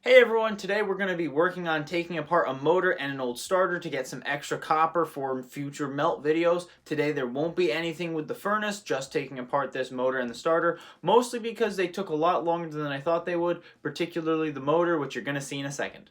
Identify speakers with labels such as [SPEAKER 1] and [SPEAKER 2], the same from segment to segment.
[SPEAKER 1] Hey everyone, today we're going to be working on taking apart a motor and an old starter to get some extra copper for future melt videos. Today there won't be anything with the furnace, just taking apart this motor and the starter, mostly because they took a lot longer than I thought they would, particularly the motor, which you're going to see in a second.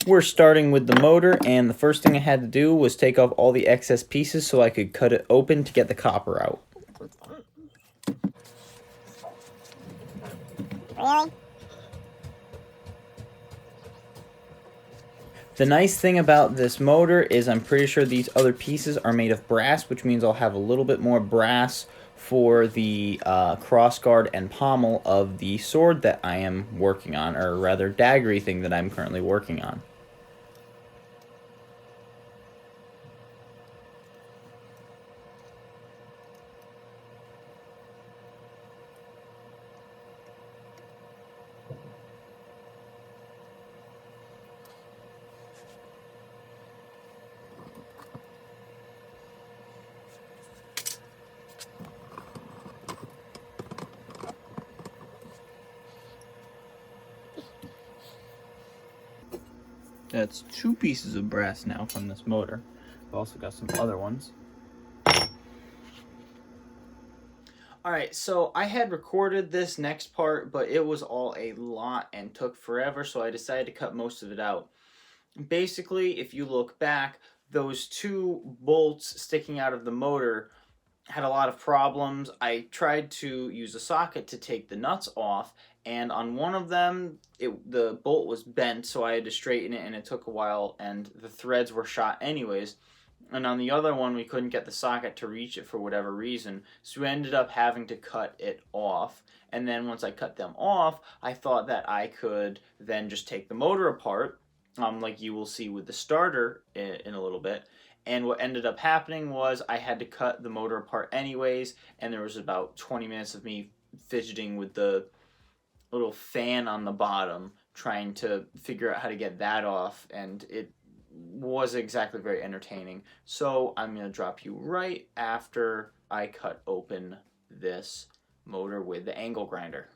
[SPEAKER 2] We're starting with the motor, and the first thing I had to do was take off all the excess pieces so I could cut it open to get the copper out.
[SPEAKER 3] Really?
[SPEAKER 2] The nice thing about this motor is I'm pretty sure these other pieces are made of brass, which means I'll have a little bit more brass for the crossguard and pommel of the sword that I am working on, or rather daggery thing that I'm currently working on. That's two pieces of brass now from this motor. I've also got some other ones.
[SPEAKER 1] Alright, so I had recorded this next part, but it was all a lot and took forever, so I decided to cut most of it out. Basically, if you look back, those two bolts sticking out of the motor had a lot of problems. I tried to use a socket to take the nuts off, and on one of them, the bolt was bent, so I had to straighten it, and it took a while, and the threads were shot anyways. And on the other one, we couldn't get the socket to reach it for whatever reason, so we ended up having to cut it off. And then once I cut them off, I thought that I could then just take the motor apart, like you will see with the starter in a little bit. And what ended up happening was I had to cut the motor apart anyways, and there was about 20 minutes of me fidgeting with the little fan on the bottom, trying to figure out how to get that off, and it was exactly very entertaining. So I'm going to drop you right after I cut open this motor with the angle grinder.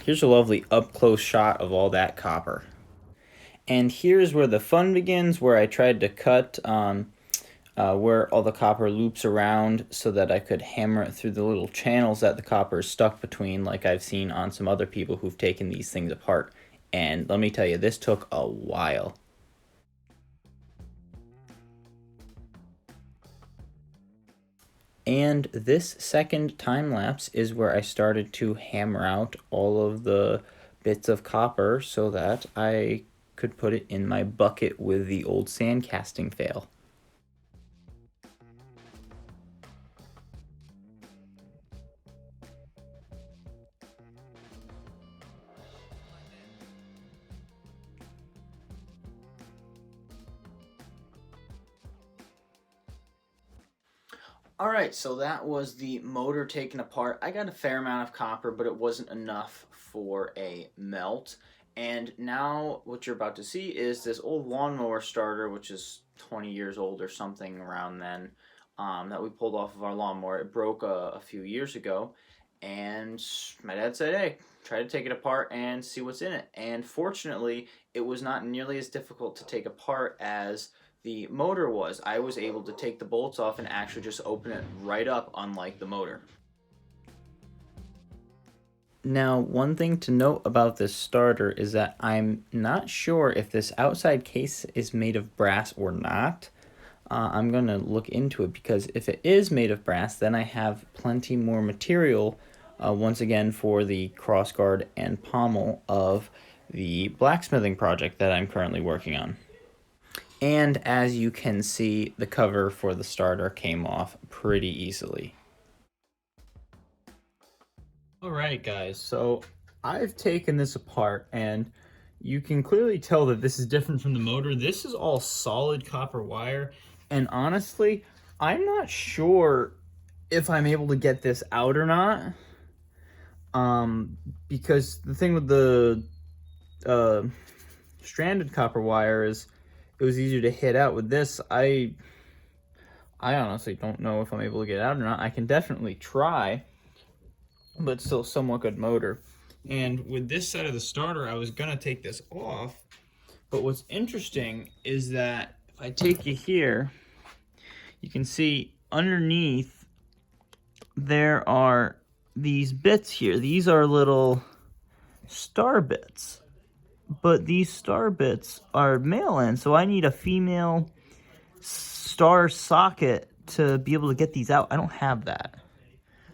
[SPEAKER 2] Here's a lovely up-close shot of all that copper. And here's where the fun begins, where I tried to cut where all the copper loops around so that I could hammer it through the little channels that the copper is stuck between, like I've seen on some other people who've taken these things apart. And let me tell you, this took a while. And this second time lapse is where I started to hammer out all of the bits of copper so that I could put it in my bucket with the old sand casting fail.
[SPEAKER 1] Alright, so that was the motor taken apart. I got a fair amount of copper, but it wasn't enough for a melt. And now what you're about to see is this old lawnmower starter, which is 20 years old or something around then, that we pulled off of our lawnmower. It broke a few years ago, and my dad said, hey, try to take it apart and see what's in it. And fortunately, it was not nearly as difficult to take apart as the motor was. I was able to take the bolts off and actually just open it right up, unlike the motor.
[SPEAKER 2] Now, one thing to note about this starter is that I'm not sure if this outside case is made of brass or not. I'm going to look into it, because if it is made of brass, then I have plenty more material, once again, for the crossguard and pommel of the blacksmithing project that I'm currently working on. And as you can see, the cover for the starter came off pretty easily. All right, guys, so I've taken this apart and you can clearly tell that this is different from the motor. This is all solid copper wire, and honestly, I'm not sure if I'm able to get this out or not. Because the thing with the uh, stranded copper wire is it was easier to hit out. With this, I honestly don't know if I'm able to get out or not. I can definitely try, but still somewhat good motor. And with this side of the starter, I was gonna take this off, but what's interesting is that if I take you here, you can see underneath there are these bits here. These are little star bits, but these star bits are male end, so I need a female star socket to be able to get these out. I don't have that.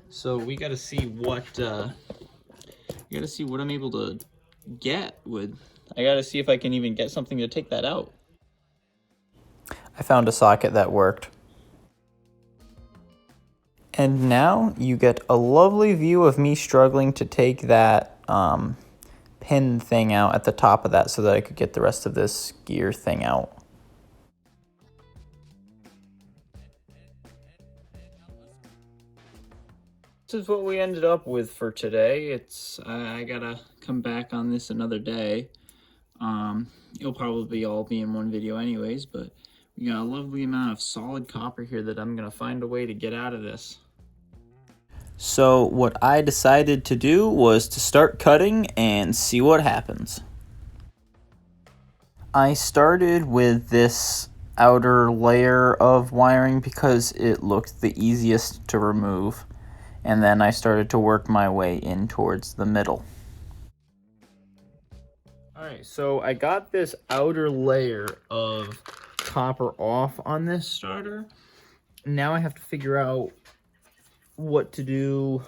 [SPEAKER 2] So we got to see what I'm able to get with. I got to see if I can even get something to take that out. I found a socket that worked. And now you get a lovely view of me struggling to take that pin thing out at the top of that so that I could get the rest of this gear thing out. This is what we ended up with for today. It's I gotta come back on this another day. It'll probably all be in one video anyways, but we got a lovely amount of solid copper here that I'm gonna find a way to get out of this. So what I decided to do was to start cutting and see what happens. I started with this outer layer of wiring because it looked the easiest to remove, and then I started to work my way in towards the middle. Alright, so I got this outer layer of copper off on this starter. Now I have to figure out what to do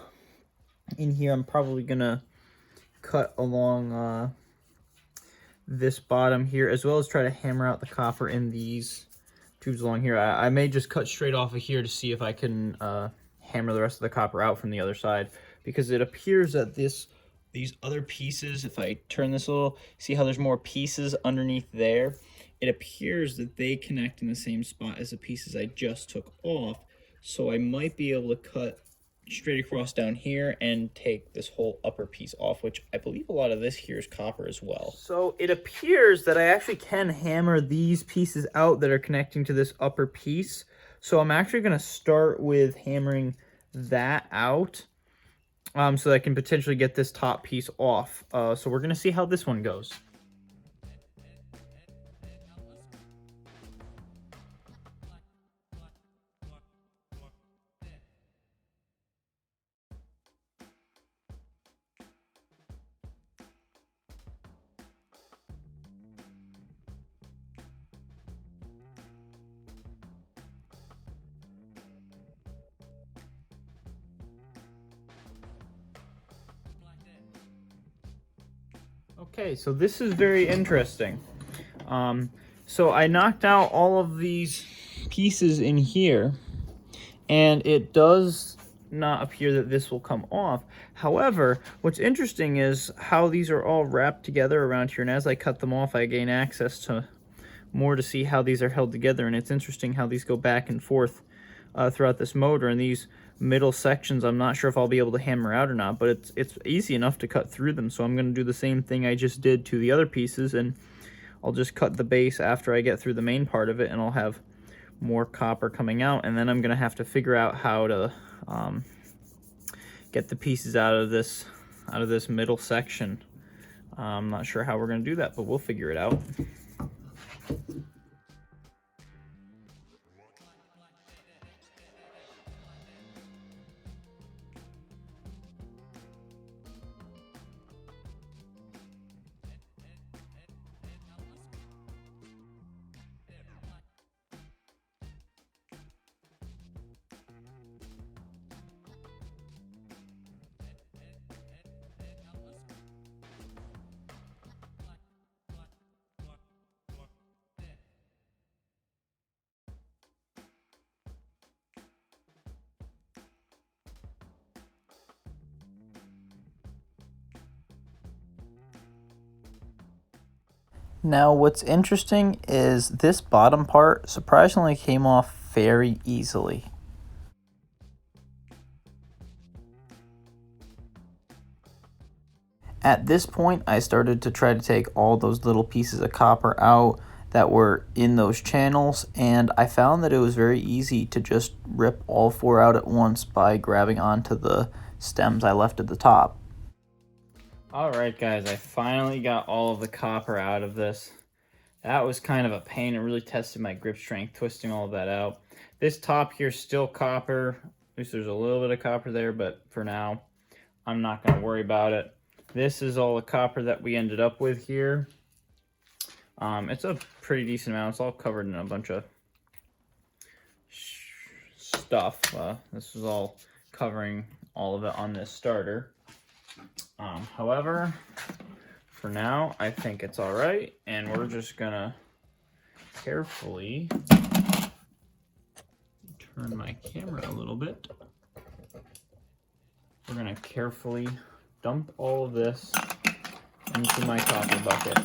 [SPEAKER 2] in here. I'm probably gonna cut along this bottom here, as well as try to hammer out the copper in these tubes along here. I may just cut straight off of here to see if I can hammer the rest of the copper out from the other side, because it appears that these other pieces, if I turn this a little, see how there's more pieces underneath there? It appears that they connect in the same spot as the pieces I just took off, so I might be able to cut straight across down here and take this whole upper piece off, which I believe a lot of this here is copper as well. So it appears that I actually can hammer these pieces out that are connecting to this upper piece. So I'm actually going to start with hammering that out so that I can potentially get this top piece off. So we're going to see how this one goes. Okay, so this is very interesting. So I knocked out all of these pieces in here, and it does not appear that this will come off. However, what's interesting is how these are all wrapped together around here, and as I cut them off, I gain access to more to see how these are held together, and it's interesting how these go back and forth throughout this motor, and these middle sections I'm not sure if I'll be able to hammer out or not, but it's easy enough to cut through them. So I'm going to do the same thing I just did to the other pieces, and I'll just cut the base after I get through the main part of it, and I'll have more copper coming out, and then I'm going to have to figure out how to get the pieces out of this middle section. I'm not sure how we're going to do that, but we'll figure it out. Now, what's interesting is this bottom part surprisingly came off very easily. At this point, I started to try to take all those little pieces of copper out that were in those channels, and I found that it was very easy to just rip all four out at once by grabbing onto the stems I left at the top. Alright guys, I finally got all of the copper out of this. That was kind of a pain. It really tested my grip strength, twisting all of that out. This top here is still copper. At least there's a little bit of copper there, but for now, I'm not going to worry about it. This is all the copper that we ended up with here. It's a pretty decent amount. It's all covered in a bunch of stuff. This is all covering all of it on this starter. However, for now, I think it's all right, and we're just gonna carefully turn my camera a little bit. We're gonna carefully dump all of this into my copper bucket.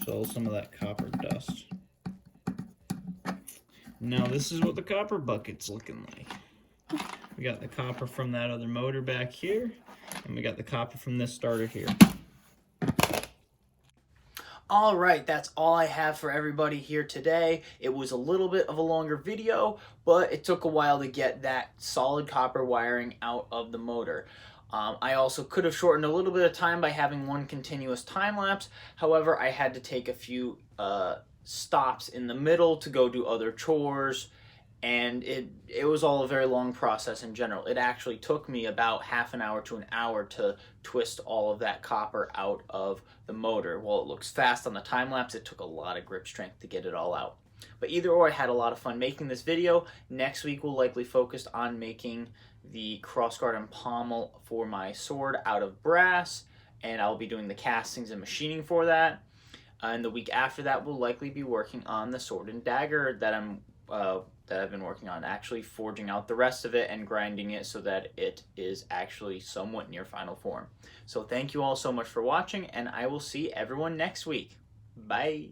[SPEAKER 2] So some of that copper dust. Now this is what the copper bucket's looking like. We got the copper from that other motor back here, and we got the copper from this starter here.
[SPEAKER 1] All right, that's all I have for everybody here today. It was a little bit of a longer video, but it took a while to get that solid copper wiring out of the motor. I also could have shortened a little bit of time by having one continuous time lapse. However, I had to take a few stops in the middle to go do other chores, and it was all a very long process in general. It actually took me about half an hour to an hour to twist all of that copper out of the motor. While it looks fast on the time lapse, it took a lot of grip strength to get it all out. But either or, I had a lot of fun making this video. Next week we'll likely focus on making the crossguard and pommel for my sword out of brass, and I'll be doing the castings and machining for that. And the week after that, we'll likely be working on the sword and dagger that I've been working on, actually forging out the rest of it and grinding it so that it is actually somewhat near final form. So thank you all so much for watching, and I will see everyone next week. Bye.